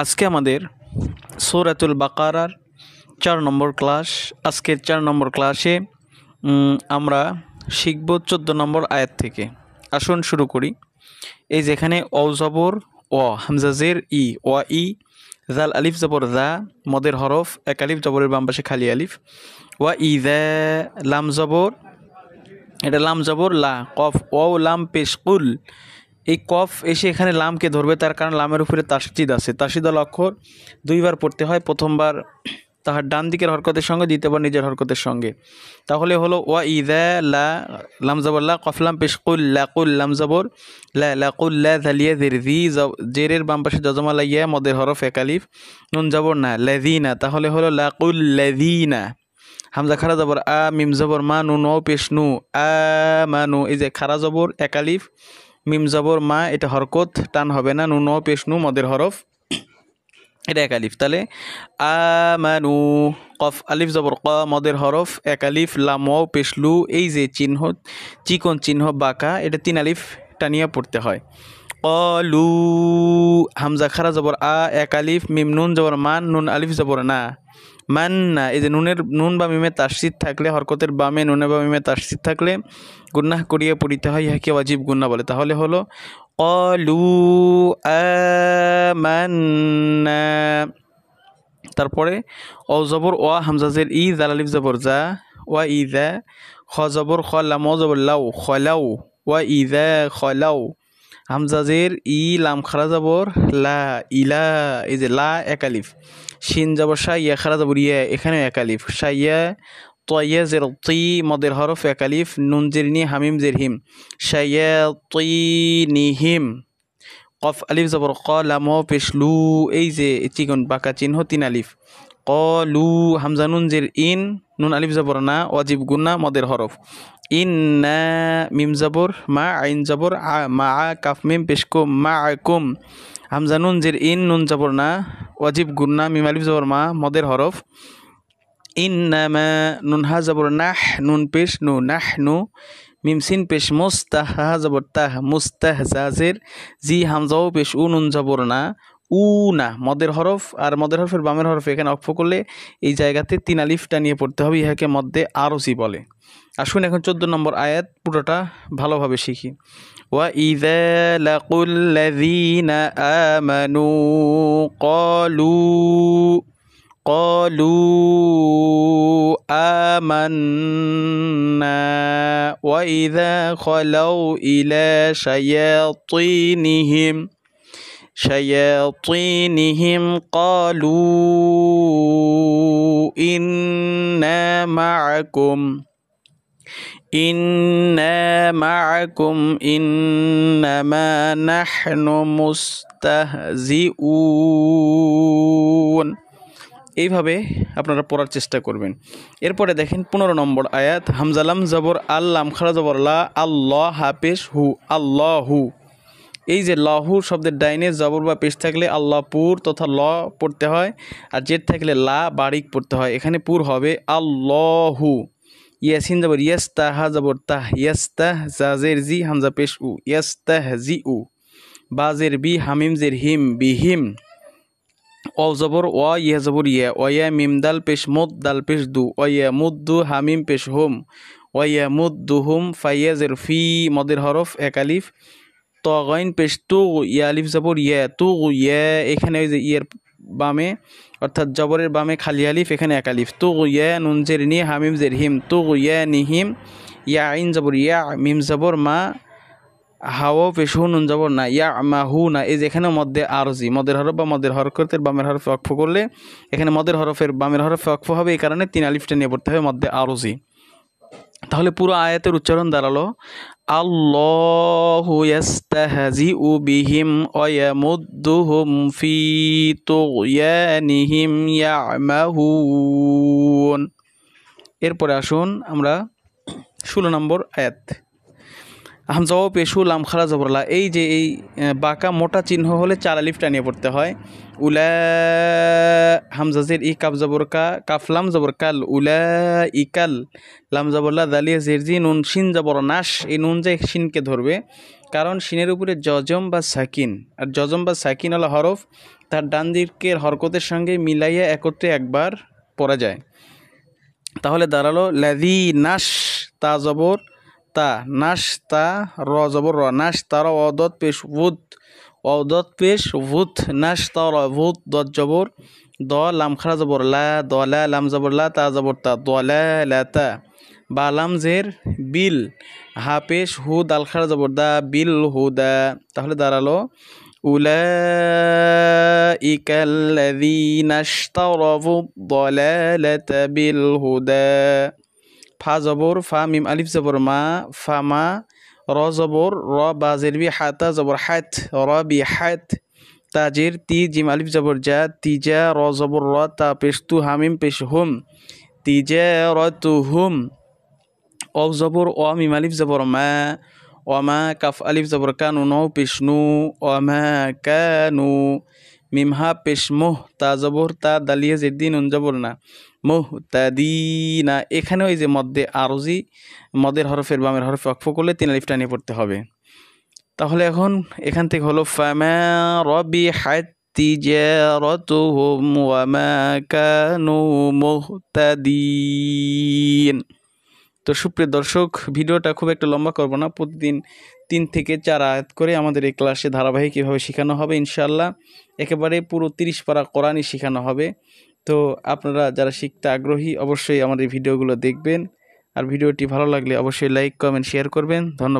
আজকে আমাদের সূরাতুল বাকারার 4 নম্বর ক্লাস। আজকের 4 নম্বর ক্লাসে আমরা শিখব 14 নম্বর আয়াত থেকে। আসুন শুরু করি। এই যেখানে অ জবর অ, হামজা জের ই, অ ই, জাল আলিফ জবর দা, মদের হরফ, এক আলিফ জবরের বাম পাশে খালি আলিফ, ওয়া ই দা, লাম জবর, এটা লাম জবর লা, কফ ও লাম পেশ কুল। এই কফ এসে এখানে লামকে ধরবে, তার কারণ লামের উপরে তাসদিদ আছে। তাসদিদ অক্ষর দুইবার পড়তে হয়, প্রথমবার তাহার ডান দিকের হরকতের সঙ্গে, দ্বিতীয়বার নিজের হরকতের সঙ্গে। তাহলে হলো ওয়া ইদা লা, লাম জবর লা, কফ লাম পেশ কুল, লা কুল, লাম জবর লা, লা কুল লা, জালিয়া জের জি, জেরের বাম পাশে জজমা লাগিয়া, মদের হরফ এক আলিফ, নুন জবর না, লাযিনা, তাহলে হলো লা কুল লাযিনা। হামজা খারা জবর আ, মিম জবর মা, নুন ও পেশ নু, আ মানু। এই যে খারা জবর এক আলিফ, মিম জবর মা, এটা হরকত টান হবে না, নুন ও পেশ নু, মদের হরফ, এটা এক আলিফ। তাহলে আমানু, কফ আলিফ জবর ক, মদের হরফ এক আলিফ, লাম ও পেশ লু, এই যে চিহ্ন, চিকন চিহ্ন বাঁকা, এটা 3 আলিফ টানিয়া পড়তে হয়। কলু, হামজা খারা জবর আ, এক আলিফ, মিম নুন জবর মান, নুন আলিফ জবর না, মান্না। এই যে নুন বা মিমে তাসদিদ থাকলে, হরকতের বামে নুনে বা মিমে তাসদিদ থাকলে গুন্নাহ করিয়ে পড়িতে হয়, ইহাকে ওয়াজিব গুন্না বলে। তাহলে হলো ক্বালু আমান্না। তারপরে অ জবর ওয়া, হামজা জের ই, জাল আলিফ জবর জা, ওয়া ইযা, খ জবর খ, লাম ও জবর লাউ, খলাউ, ওয়া ইযা খলাউ, হামজা জের ই, লাম খারা জবর লা, ইলা। এই যে লা এক আলিফ, শিন জবর শা, ইয়া খারা জবর ইয়া, এখানেও এক আলিফ, শাইয়া, তয়া জের তি, মদের হরফ এক আলিফ, নুন জের নি, হামিম জের হিম, শায়াতিনিহিম, কফ আলিফ জবর ক, লাম ও পেশ লু, এই যে চিকন বাঁকা চিহ্ন 3 আলিফ। কলু, হামজা নুন জের ইন, নুন আলিফ জবর না, ওয়াজিব গুন্না, মদের হরফ। ইন্না, মিম জবর মা, আইন জবর আ, মা আ, কাফ মিম পেশ কো, মা আকুম, হামজা নুন জের ইন, নুন জবর না, ওয়াজিব গুন্না, মিম আলিফ জবর মা, মদের হরফ। ইন্নামা, নুন হা জবর নাহ, নুন পেশ নু, নাহনু, মিম সিন পেশ মুস্তাহ, হা জবর তাহ, মুস্তাহ, জাজের জি, হামজাও পেশ উ, নুন জবর না, উ না, মদের হরফ। আর মদের হরফের বামের হরফ এখানে অক্ষ করলে এই জায়গাতে 3 আলিফ টানিয়ে পড়তে হবে, ইহাকে মধ্যে আরজি বলে। আসুন এখন 14 নম্বর আয়াত পুরোটা ভালোভাবে শিখি। ওয়া ইযা লাকুল লাযিনা আমানু ক্বালু, قالوا آمنا وإذا خلوا إلى شياطينهم قالوا إنا معكم إنما نحن مستهزئون। এইভাবে আপনারা পড়ার চেষ্টা করবেন। এরপরে দেখেন 15 নম্বর আয়াত, হামজালাম জবর আল, লাম খারা জবর লা, আল্লাহ হাফেশ হু, আল্লাহু। এই যে লাহু শব্দের ডাইনে জবর বা পেশ থাকলে আল্লাহ পুর তথা ল পড়তে হয়, আর জের থাকলে লা বারিক পড়তে হয়। এখানে পুর হবে আল্লাহু। ইয়াসিন জবর ইয়াস, তাহা জবর তাহ, ইয়াস্তাহ, জাজের জি, হামজা পেশ উ, ইয়াস্তাহ জি উ, বাজের বি, হামিম জের হিম, বিহিম, অ জবর ওয়া, ইয়া জবর ইয়া, ওয়া মিম দাল পেশ মুদ, দাল পেশ দু, ওয়া মুদ্দু, হামিম পেশ হোম, ওয়া মুদ্দুহুম, ফাইয়া জের ফি, মদের হরফ এক আলিফ, ত গাইন পেশ তু, ইয়া আলিফ জবর ইয়া, তু ইয়া, এখানে ওই যে ইয়ের বামে অর্থাৎ জবরের বামে খালি আলিফ, এখানে এক আলিফ, তু ইয়া, নুন জের নি, হামিম জের হিম, তু ইয়া নিহিম, ইয়া আইন জবর ইয়া, মিম জবর মা, হাওয়া পেশ হু, নুন জবর না, ইয়া মাহু না। এই যেখানে মধ্যে আরজি, মদের হরফ বা মদের হরকতের বামের হরফে অক্ফ করলে এখানে মদের হরফের বামের হরফে অক্ফ হবে, এই কারণে 3 আলিফটা নিয়ে পড়তে হবে মধ্যে আরজি। তাহলে পুরো আয়াতের উচ্চারণ দাঁড়ালো আল্লাহু ইয়াস্তাহজিউ বিহিম ওয়া ইয়ামুদ্দুহুম ফি তুগয়ানিহিম ইয়ামাহুন। এরপরে আসুন আমরা 16 নম্বর আয়াত, হামজাও পেশু, লাম খারা জবরলা। এই যে এই বাঁকা মোটা চিহ্ন হলে 4 আলিফ টানিয়ে পড়তে হয়। উলা, হামজাজের ই, কাফ জবর কা, কাফলাম জবর কাল, উলা ইকাল, লাম জবরলা, দালিয়া জেরজি, নুন শিন জবর নাশ, এই নুন যে শিনকে ধরবে, কারণ শিনের উপরে জজম বা সাকিন, আর জজম বা সাকিন হলো হরফ, তার ডান দিকের হরকতের সঙ্গে মিলাইয়া একত্রে একবার পড়া যায়। তাহলে দাঁড়ালো লাযী নাশ, তা জবর তা, নাশ তা, র জবর র, নাশ তারা অদত পেশ ভূত, অদত পেশ ভূত, নাশ তারা ভূত, দত জবর দ, লাম খারা জবর লা, দ লা, লাম জবর লা, তা জবর তা, দ লা লা তা, বা লাম জের বিল, হা পেশ হু, দাল খারা জবর দা, বিল হুদা। তাহলে দাঁড়ালো উলাইকাল্লাযীনা ইশতারাবু দ্দালালাতা বিল হুদা। ফা জবর ফা, মিম আলিফ জবর মা, ফা মা, র জবর র, বা জের বি, হাতা জবর হাত, র বি হাত, তাজের তি, জিম আলিফ জবর যা, তিজা, র জবর র, তা পেশ তু, হামিম পেশ হুম, তিজারাতুহুম। অ জবর অ, মিম আলিফ জবর মা, অমা, কাফ আলিফ জবর কানু, নৌ পেশ নু, অমা কানু, মিম হা পেশ মুহ, তা জবর তা, দালিয়া জেদ্দিন উন জবর না, মুহতাদিনা। এখানে ওই যে মধ্যে আরজি, মদের হরফের বামের হরফে ওয়াকফ করলে 3 আলিফ টানিয়ে পড়তে হবে। তাহলে এখন এখান থেকে হলো ফামা রাবিহাত তিজারাতুহুম ওয়া মা কানু মুহতাদিন। তো সুপ্রিয় দর্শক, ভিডিওটা খুব একটা লম্বা করব না, প্রতিদিন 3 থেকে 4 আয়াত করে আমাদের এই ক্লাসে ধারাবাহিক এভাবে শেখানো হবে ইনশাআল্লাহ। একেবারে পুরো 30 পারা কোরআনই শেখানো হবে। তো আপনারা যারা শিখতে আগ্রহী অবশ্যই আমাদের ভিডিওগুলো দেখবেন, আর ভিডিওটি ভালো লাগলে অবশ্যই লাইক, কমেন্ট, শেয়ার করবেন। ধন্যবাদ।